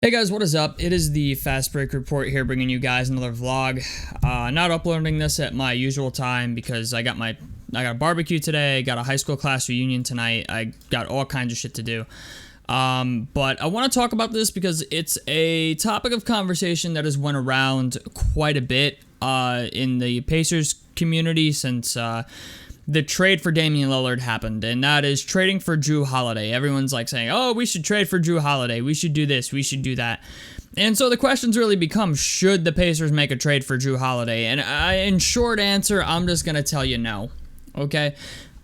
Hey guys, what is up? It is the Fast Break Report here, bringing you guys another vlog. Not uploading this at my usual time because I got a barbecue today, got a high school class reunion tonight, I got all kinds of shit to do. But I want to talk about this because it's a topic of conversation that has went around quite a bit in the Pacers community since the trade for Damian Lillard happened, and that is trading for Jrue Holiday. Everyone's like saying, oh, we should trade for Jrue Holiday, we should do this, we should do that. And so the questions really become, should the Pacers make a trade for Jrue Holiday? And in short answer, I'm just going to tell you no, okay?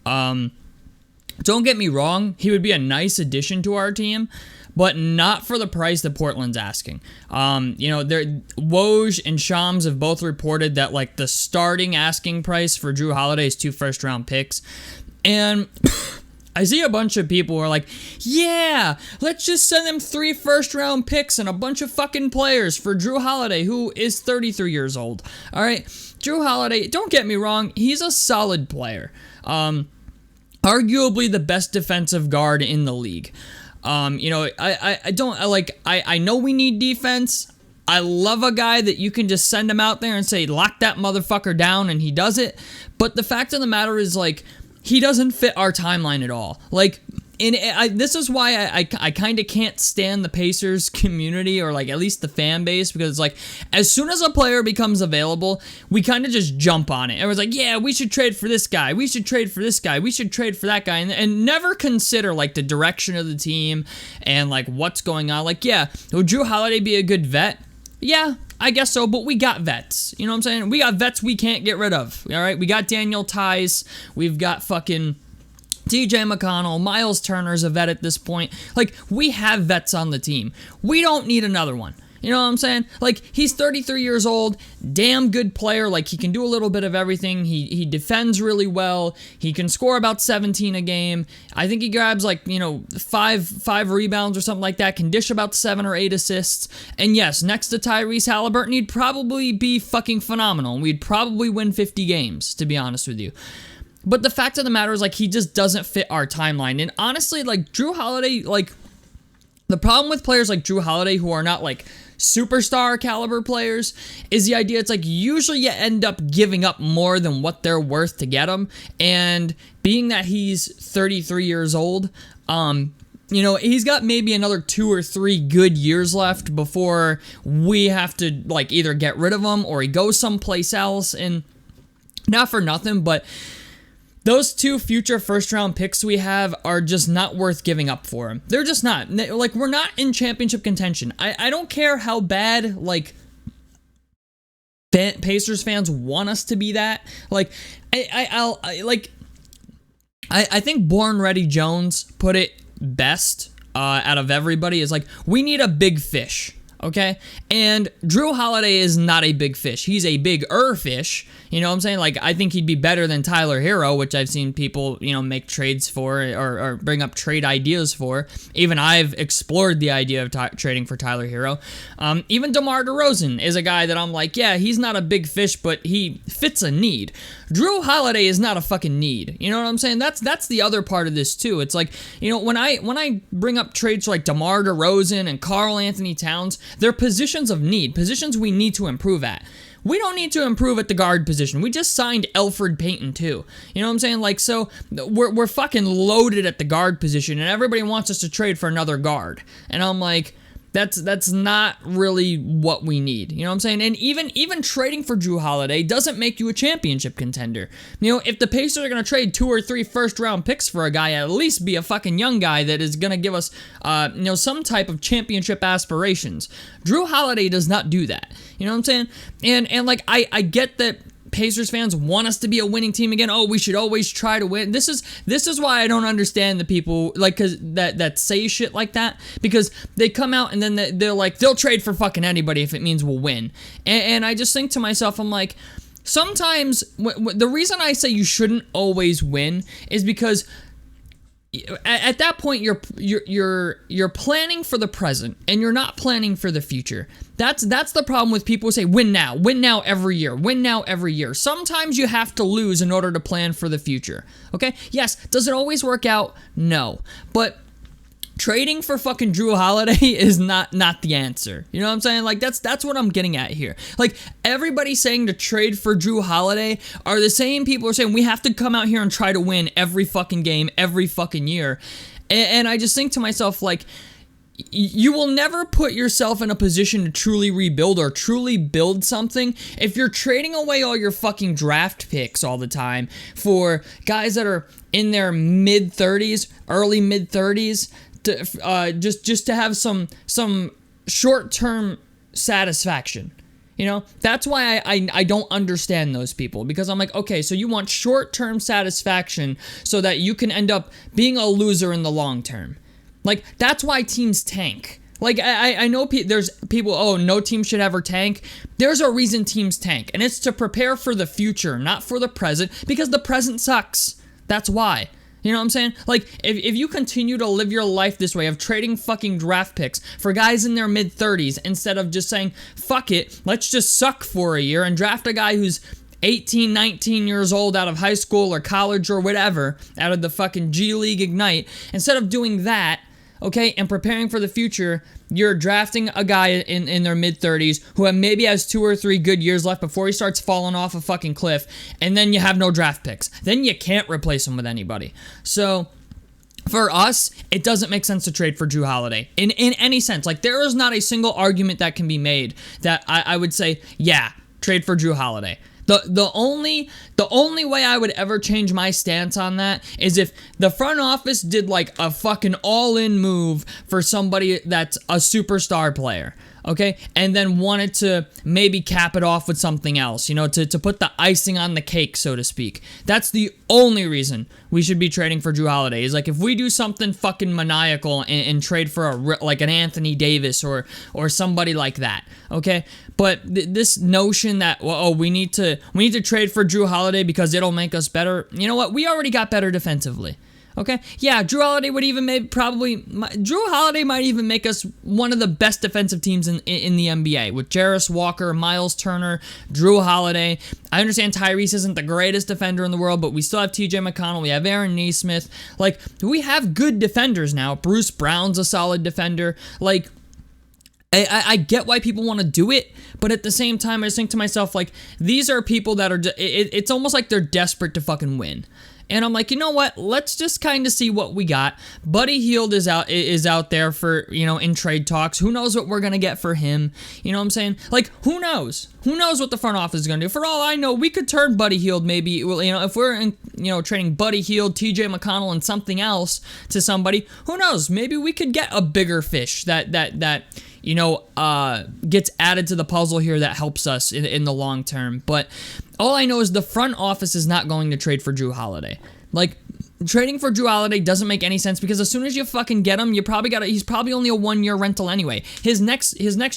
Don't get me wrong, he would be a nice addition to our team, but not for the price that Portland's asking. Woj and Shams have both reported that like the starting asking price for Jrue Holiday is 2 first-round picks. And I see a bunch of people who are like, yeah, let's just send them 3 first-round picks and a bunch of fucking players for Jrue Holiday, who is 33 years old. All right, Jrue Holiday, don't get me wrong, he's a solid player. Arguably the best defensive guard in the league. I know we need defense. I love a guy that you can just send him out there and say, lock that motherfucker down, and he does it. But the fact of the matter is, like, he doesn't fit our timeline at all. Like, this is why I kind of can't stand the Pacers community, or like at least the fan base, because it's like as soon as a player becomes available, we kind of just jump on it. Everyone's like, yeah, we should trade for this guy, we should trade for this guy, we should trade for that guy, and never consider like the direction of the team and like what's going on. Like, yeah, would Jrue Holiday be a good vet? Yeah, I guess so, but we got vets. You know what I'm saying? We got vets we can't get rid of. All right, we got Daniel Tice, we've got fucking TJ McConnell, Miles Turner's a vet at this point. Like, we have vets on the team. We don't need another one. You know what I'm saying? Like, he's 33 years old, damn good player. Like, he can do a little bit of everything. He defends really well. He can score about 17 a game. I think he grabs, like, five rebounds or something like that. Can dish about 7 or 8 assists. And yes, next to Tyrese Halliburton, he'd probably be fucking phenomenal. We'd probably win 50 games, to be honest with you. But the fact of the matter is, like, he just doesn't fit our timeline. And honestly, like, Jrue Holiday, like, the problem with players like Jrue Holiday who are not, like, superstar caliber players is the idea it's like usually you end up giving up more than what they're worth to get them. And being that he's 33 years old, he's got maybe another 2 or 3 good years left before we have to, like, either get rid of him or he goes someplace else. And not for nothing, but those 2 future first-round picks we have are just not worth giving up for him. They're just not. Like, we're not in championship contention. I don't care how bad, like, Pacers fans want us to be that. Like, I think Born Ready Jones put it best out of everybody. Is like, we need a big fish. Okay? And Jrue Holiday is not a big fish. He's a bigger fish. You know what I'm saying? Like, I think he'd be better than Tyler Hero, which I've seen people, make trades for or bring up trade ideas for. Even I've explored the idea of trading for Tyler Hero. Even DeMar DeRozan is a guy that I'm like, yeah, he's not a big fish, but he fits a need. Jrue Holiday is not a fucking need. You know what I'm saying? That's the other part of this too. It's like, when I bring up trades for like DeMar DeRozan and Karl Anthony Towns, they're positions of need, positions we need to improve at. We don't need to improve at the guard position. We just signed Elfrid Payton too. You know what I'm saying? Like, so we're fucking loaded at the guard position, and everybody wants us to trade for another guard. And I'm like, that's not really what we need. You know what I'm saying? And even trading for Jrue Holiday doesn't make you a championship contender. If the Pacers are going to trade 2 or 3 first-round picks for a guy, at least be a fucking young guy that is going to give us, some type of championship aspirations. Jrue Holiday does not do that. You know what I'm saying? And like, I get that Pacers fans want us to be a winning team again. Oh, we should always try to win. This is why I don't understand the people that say shit like that, because they come out and then they're like, they'll trade for fucking anybody if it means we'll win. And I just think to myself, I'm like, sometimes the reason I say you shouldn't always win is because at that point you're planning for the present and you're not planning for the future. That's the problem with people who say win now every year. Sometimes you have to lose in order to plan for the future. Okay? Yes, does it always work out? No. But trading for fucking Jrue Holiday is not the answer. You know what I'm saying? Like, that's what I'm getting at here. Like, everybody saying to trade for Jrue Holiday are the same people who are saying we have to come out here and try to win every fucking game, every fucking year. And I just think to myself, like, you will never put yourself in a position to truly rebuild or truly build something if you're trading away all your fucking draft picks all the time for guys that are in their mid-30s, early mid-30s, to, just to have some short-term satisfaction. You know, that's why I don't understand those people, because I'm like, okay, so you want short-term satisfaction so that you can end up being a loser in the long term. Like, that's why teams tank. Like, I know there's people, oh, no team should ever tank. There's a reason teams tank, and it's to prepare for the future, not for the present, because the present sucks. That's why. You know what I'm saying? Like, if you continue to live your life this way of trading fucking draft picks for guys in their mid-30s instead of just saying, fuck it, let's just suck for a year and draft a guy who's 18, 19 years old out of high school or college or whatever, out of the fucking G League Ignite, instead of doing that, okay, and preparing for the future, you're drafting a guy in their mid-30s who maybe has 2 or 3 good years left before he starts falling off a fucking cliff, and then you have no draft picks. Then you can't replace him with anybody. So, for us, it doesn't make sense to trade for Jrue Holiday in any sense. Like, there is not a single argument that can be made that I would say, yeah, trade for Jrue Holiday. The only way I would ever change my stance on that is if the front office did like a fucking all-in move for somebody that's a superstar player, okay? And then wanted to maybe cap it off with something else, you know, to put the icing on the cake, so to speak. That's the only reason we should be trading for Jrue Holiday. Is like if we do something fucking maniacal and trade for like an Anthony Davis or somebody like that, okay? But this notion that, well, oh, we need to trade for Jrue Holiday because it'll make us better. You know what? We already got better defensively. Okay? Yeah, Jrue Holiday would even Jrue Holiday might even make us one of the best defensive teams in the NBA with Jrue Walker, Miles Turner, Jrue Holiday. I understand Tyrese isn't the greatest defender in the world, but we still have TJ McConnell. We have Aaron Nesmith. Like, we have good defenders now. Bruce Brown's a solid defender. Like, I get why people want to do it, but at the same time, I just think to myself, like, these are people that are, it's almost like they're desperate to fucking win. And I'm like, you know what? Let's just kind of see what we got. Buddy Hield is out there for, you know, in trade talks. Who knows what we're going to get for him? You know what I'm saying? Like, who knows? Who knows what the front office is going to do? For all I know, we could turn Buddy Hield maybe, well, you know, if we're in, you know, trading Buddy Hield, TJ McConnell, and something else to somebody, who knows? Maybe we could get a bigger fish that you know, gets added to the puzzle here that helps us in the long term. But all I know is the front office is not going to trade for Jrue Holiday. Like, trading for Jrue Holiday doesn't make any sense because as soon as you fucking get him, he's probably only a 1-year rental anyway. His next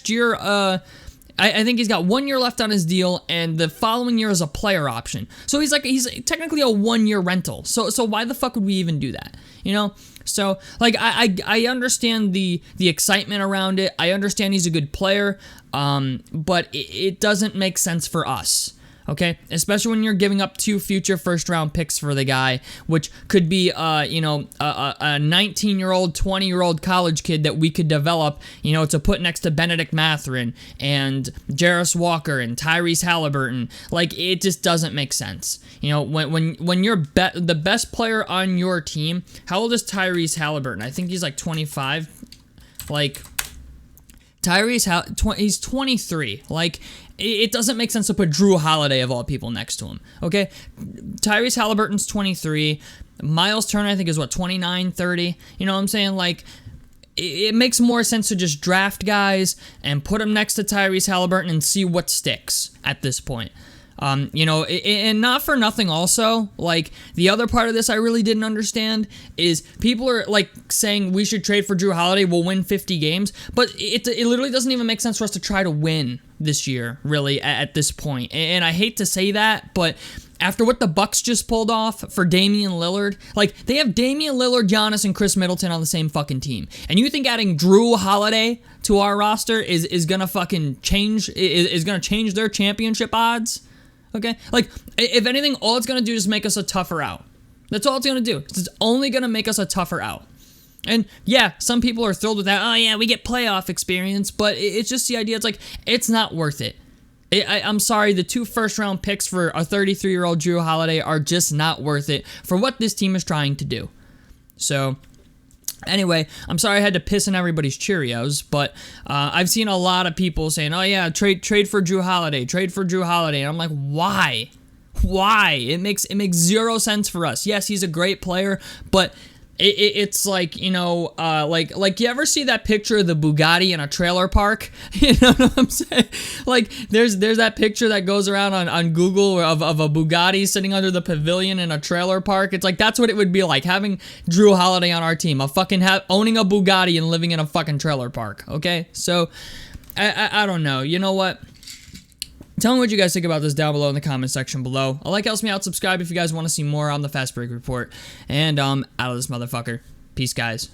year, I think he's got 1 year left on his deal, and the following year is a player option. So he's technically a 1-year rental. So why the fuck would we even do that? You know? So, like, I understand the excitement around it. I understand he's a good player, but it doesn't make sense for us. Okay, especially when you're giving up 2 future first-round picks for the guy, which could be, you know, a 19-year-old, 20-year-old college kid that we could develop, you know, to put next to Benedict Mathurin and Jrue Walker and Tyrese Halliburton. Like, it just doesn't make sense. You know, when you're the best player on your team, how old is Tyrese Halliburton? I think he's like 25. Like, he's 23. Like, it doesn't make sense to put Jrue Holiday, of all people, next to him, okay? Tyrese Halliburton's 23. Miles Turner, I think, is, 29, 30? You know what I'm saying? Like, it makes more sense to just draft guys and put them next to Tyrese Halliburton and see what sticks at this point. You know, and not for nothing also, like, the other part of this I really didn't understand is people are, like, saying we should trade for Jrue Holiday, we'll win 50 games, but it literally doesn't even make sense for us to try to win this year, really, at this point. And I hate to say that, but after what the Bucks just pulled off for Damian Lillard, like, they have Damian Lillard, Giannis, and Chris Middleton on the same fucking team. And you think adding Jrue Holiday to our roster is gonna fucking change, is gonna change their championship odds? Okay? Like, if anything, all it's going to do is make us a tougher out. That's all it's going to do. It's only going to make us a tougher out. And yeah, some people are thrilled with that. Oh yeah, we get playoff experience, but it's just the idea. It's like, it's not worth it. I'm sorry, the 2 first-round picks for a 33-year-old Jrue Holiday are just not worth it for what this team is trying to do. So, anyway, I'm sorry I had to piss in everybody's Cheerios, but I've seen a lot of people saying, oh yeah, trade for Jrue Holiday, trade for Jrue Holiday. And I'm like, why? Why? It makes 0 sense for us. Yes, he's a great player, but it's like, you know, like you ever see that picture of the Bugatti in a trailer park? You know what I'm saying? Like, there's that picture that goes around on Google of a Bugatti sitting under the pavilion in a trailer park. It's like, that's what it would be like, having Jrue Holiday on our team, owning a Bugatti and living in a fucking trailer park, okay? So, I don't know. You know what? Tell me what you guys think about this down below in the comment section below. A like helps me out. Subscribe if you guys want to see more on the Fast Break Report. And out of this motherfucker. Peace, guys.